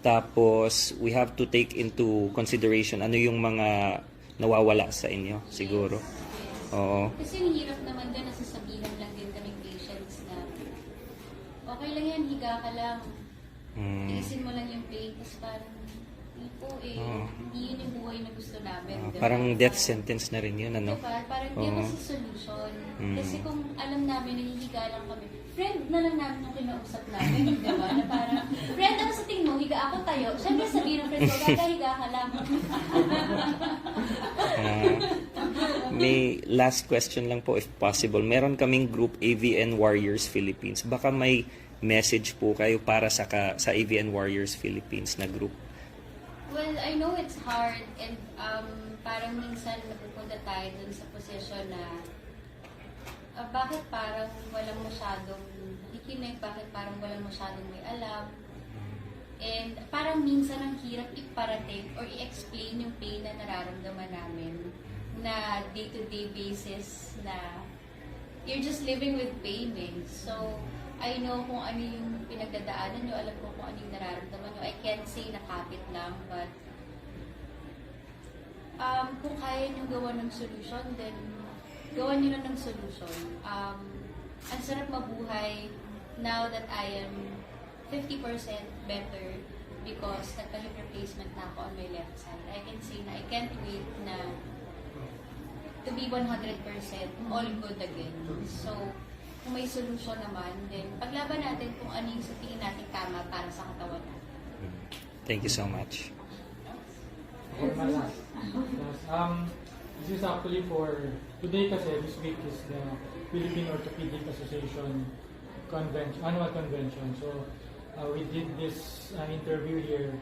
Tapos, we have to take into consideration ano yung mga nawawala sa inyo, siguro. Oo. Kasi yung hirap naman doon, nasasabihan lang din kaming patients na okay lang yan, higa ka lang. Tiisin mo lang yung pain, tapos parang hindi po hindi yun yung buhay na gusto namin. Diba? Parang death sentence na rin yun, ano? Diba? Parang di kasi solution. Kasi kung alam namin, nahihiga lang kami, friend na lang namin yung kinausap namin, diba? Na parang, friend, ano sa tingin mo? Higa ako tayo. Siyempre sabihin ng friend ko, higa ka lang. May last question lang po if possible. Meron kaming group AVN Warriors Philippines. Baka may message po kayo para sa AVN Warriors Philippines na group. Well, I know it's hard and parang minsan napupunta tayo dun sa posisyon na bakit parang walang masyadong nakikinig, bakit parang walang masyadong may alam. And parang minsan ang hirap iparating or i-explain yung pain na nararamdaman namin na day-to-day basis na you're just living with pain eh. So, I know kung ano yung pinagdadaanan nyo, alam ko kung ano yung nararamdaman nyo. I can't say na kapit lang, but kung kaya nyo gawa ng solution, then gawan nyo na ng solution. Ang sarap mabuhay now that I am 50% better because nagpa-hip replacement na ako on my left side. I can say na I can't wait na to be 100% all good again. So, kung may solution naman, then paglaban natin kung ano yung sa tingin natin tama para sa katawan natin. Thank you so much. This is actually for today kasi this week is the Philippine Orthopedic Association convention, annual convention. So we did this interview here